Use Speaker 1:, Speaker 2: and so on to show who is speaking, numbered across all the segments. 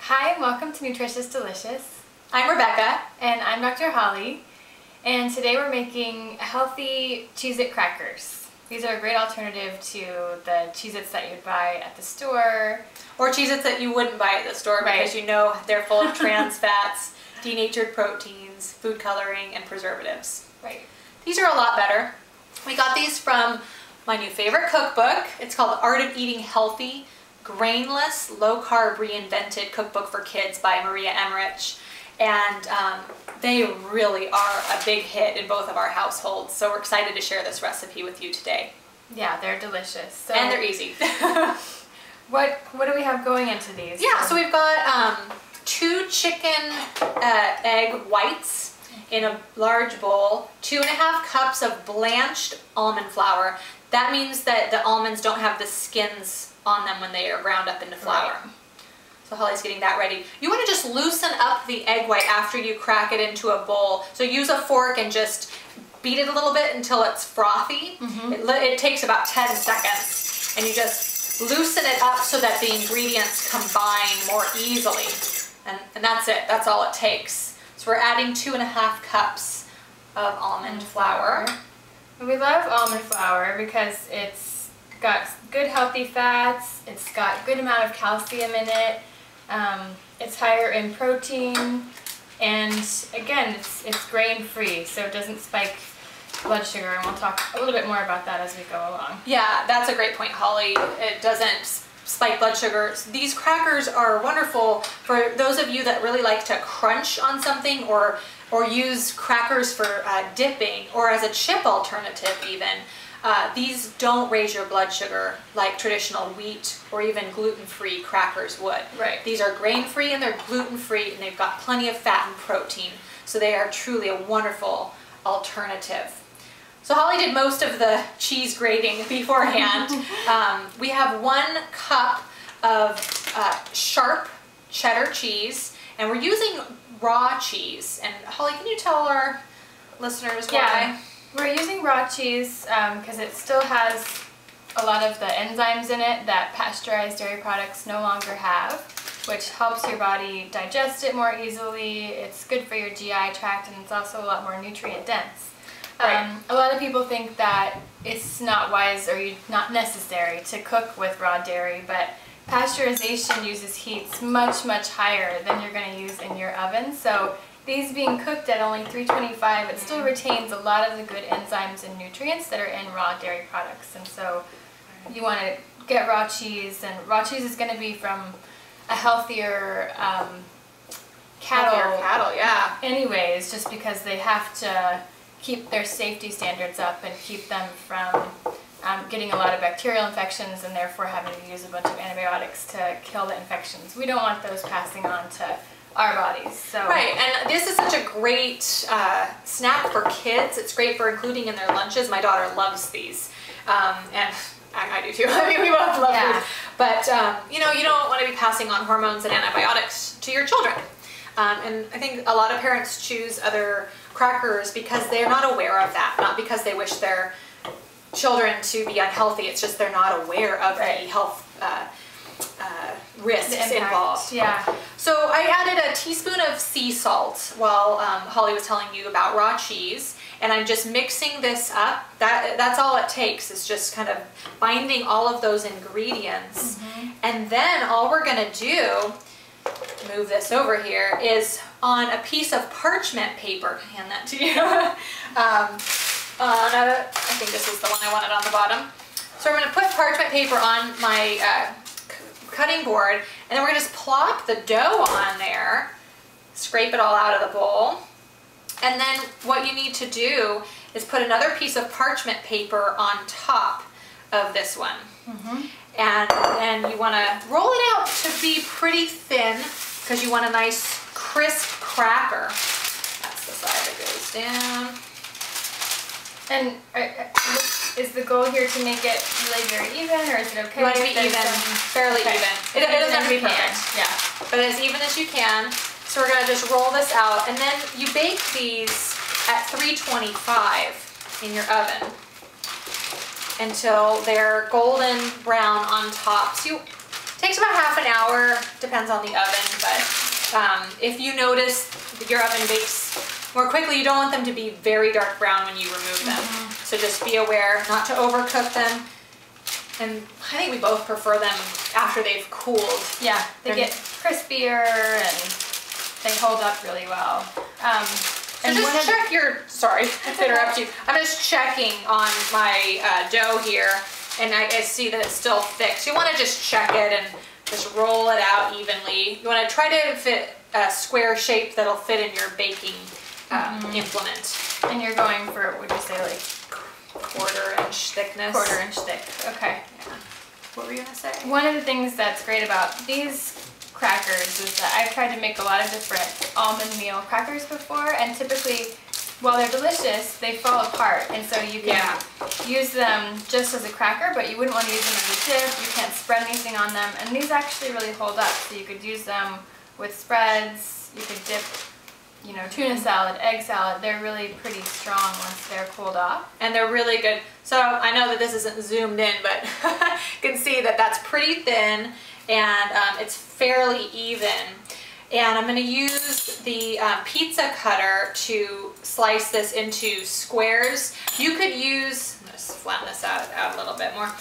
Speaker 1: Hi, and welcome to Nutritious Delicious.
Speaker 2: I'm Rebecca.
Speaker 1: And I'm Dr. Holly. And today we're making healthy Cheez-It crackers. These are a great alternative to the Cheez-Its that you'd buy at the store.
Speaker 2: Or Cheez-Its that you wouldn't buy at the store because you know they're full of trans fats, denatured proteins, food coloring, and preservatives.
Speaker 1: Right.
Speaker 2: These are a lot better. We got these from my new favorite cookbook. It's called The Art of Eating Healthy, Grainless, Low-Carb Reinvented Cookbook for Kids by Maria Emmerich. And they really are a big hit in both of our households. So we're excited to share this recipe with you today.
Speaker 1: Yeah, they're delicious. So
Speaker 2: and they're easy.
Speaker 1: What do we have going into these?
Speaker 2: Yeah, so we've got 2 chicken egg whites in a large bowl, 2.5 cups of blanched almond flour. That means that the almonds don't have the skins on them when they are ground up into flour. Right. So Holly's getting that ready. You want to just loosen up the egg white after you crack it into a bowl. So use a fork and just beat it a little bit until it's frothy. It takes about 10 seconds. And you just loosen it up so that the ingredients combine more easily. And that's it. That's all it takes. So we're adding 2.5 cups of almond flour.
Speaker 1: And we love almond flour because it's got good healthy fats, it's got a good amount of calcium in it, it's higher in protein, and again, it's grain-free, so it doesn't spike blood sugar, and we'll talk a little bit more about that as we go along.
Speaker 2: Yeah, that's a great point, Holly. It doesn't spike blood sugar. These crackers are wonderful for those of you that really like to crunch on something or use crackers for dipping or as a chip alternative even. These don't raise your blood sugar like traditional wheat or even gluten-free crackers would.
Speaker 1: Right.
Speaker 2: These are grain-free and they're gluten-free and they've got plenty of fat and protein. So they are truly a wonderful alternative. So Holly did most of the cheese grating beforehand. We have 1 cup of sharp cheddar cheese, and we're using raw cheese. And Holly, can you tell our listeners why?
Speaker 1: Yeah, we're using raw cheese because it still has a lot of the enzymes in it that pasteurized dairy products no longer have, which helps your body digest it more easily. It's good for your GI tract, and it's also a lot more nutrient dense. Right. A lot of people think that it's not wise or not necessary to cook with raw dairy, but pasteurization uses heats much, much higher than you're going to use in your oven. So these being cooked at only 325, it still retains a lot of the good enzymes and nutrients that are in raw dairy products. And so you want to get raw cheese, and raw cheese is going to be from a healthier cattle,
Speaker 2: yeah.
Speaker 1: Anyways, just because they have to keep their safety standards up and keep them from getting a lot of bacterial infections and therefore having to use a bunch of antibiotics to kill the infections. We don't want those passing on to our bodies. So.
Speaker 2: Right, and this is such a great snack for kids. It's great for including in their lunches. My daughter loves these, and I do too. I mean, we both love these. But you know, you don't want to be passing on hormones and antibiotics to your children. And I think a lot of parents choose other crackers because they're not aware of that, not because they wish their children to be unhealthy. It's just they're not aware of the health risks involved.
Speaker 1: Yeah.
Speaker 2: So I added a teaspoon of sea salt while Holly was telling you about raw cheese, and I'm just mixing this up. That's all it takes, is just kind of binding all of those ingredients. And then all we're gonna do, move this over here, is on a piece of parchment paper, hand that to you. I think this is the one I wanted on the bottom. So we're going to put parchment paper on my cutting board, and then we're going to just plop the dough on there, scrape it all out of the bowl, and then what you need to do is put another piece of parchment paper on top of this one. And then you want to roll it out to be pretty thin because you want a nice crisp cracker. That's the side that goes down.
Speaker 1: And is the goal here to make it really very even, or is it okay?
Speaker 2: You want it to be even, fairly even. It doesn't have to be perfect.
Speaker 1: Yeah.
Speaker 2: But as even as you can. So we're going to just roll this out, and then you bake these at 325 in your oven until they're golden brown on top. So you Takes about half an hour, depends on the oven, but if you notice that your oven bakes more quickly, you don't want them to be very dark brown when you remove them. So just be aware not to overcook them. And I think we both prefer them after they've cooled.
Speaker 1: Yeah, they get crispier and they hold up really well.
Speaker 2: So just check your, sorry to interrupt you. I'm just checking on my dough here, and I see that it's still thick. So you want to just check it and just roll it out evenly. You want to try to fit a square shape that'll fit in your baking implement.
Speaker 1: And you're going for, would you say, like
Speaker 2: 1/4 inch thickness?
Speaker 1: 1/4 inch thick. Okay.
Speaker 2: Yeah. What were you gonna say?
Speaker 1: One of the things that's great about these crackers is that I've tried to make a lot of different almond meal crackers before, and typically, while they're delicious, they fall apart, and so you can use them just as a cracker, but you wouldn't want to use them as a dip. You can't spread anything on them, and these actually really hold up. So you could use them with spreads. You could dip, you know, tuna salad, egg salad. They're really pretty strong once they're cooled off.
Speaker 2: And they're really good. So I know that this isn't zoomed in, but you can see that that's pretty thin, and it's fairly even. And I'm going to use the pizza cutter to slice this into squares. You could use, I'm going to flatten this out a little bit more.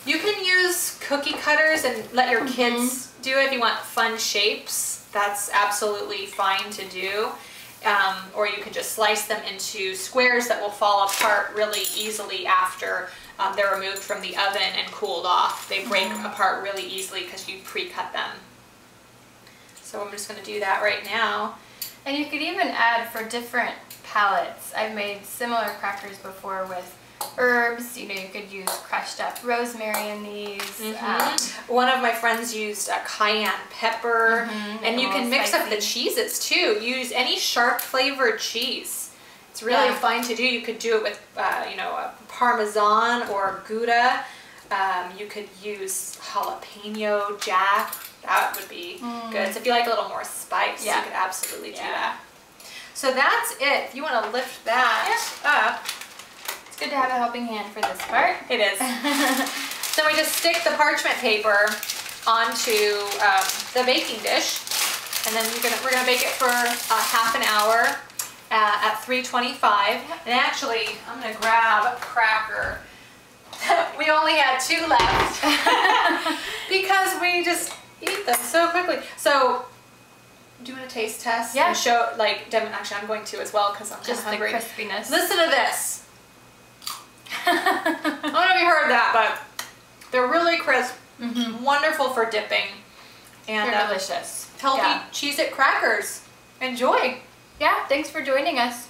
Speaker 2: You can use cookie cutters and let your kids do it if you want fun shapes. That's absolutely fine to do. Or you can just slice them into squares that will fall apart really easily after they're removed from the oven and cooled off. They break apart really easily because you pre-cut them. So I'm just going to do that right now.
Speaker 1: And you could even add for different palettes. I've made similar crackers before with herbs. You know, you could use crushed up rosemary in these.
Speaker 2: One of my friends used a cayenne pepper, and you can mix up the cheeses too. Use any sharp flavored cheese. It's really fun to do. You could do it with, you know, a Parmesan or Gouda. You could use jalapeno jack. That would be good. So if you like a little more spice, you could absolutely do that. So that's it. If you want to lift that up.
Speaker 1: It's good to have a helping hand for this part.
Speaker 2: It is. So we just stick the parchment paper onto the baking dish, and then we're gonna bake it for half an hour at 325. And actually, I'm gonna grab a cracker. We only had 2 left because we just eat them so quickly. So, do you want a taste test?
Speaker 1: Yeah.
Speaker 2: And show, like, actually, I'm going to as well because I'm just hungry.
Speaker 1: Just the crispiness.
Speaker 2: Listen to this. I don't know if you heard that, but they're really crisp. Wonderful for dipping. And
Speaker 1: they're delicious.
Speaker 2: Healthy Cheez-It crackers. Enjoy.
Speaker 1: Yeah, thanks for joining us.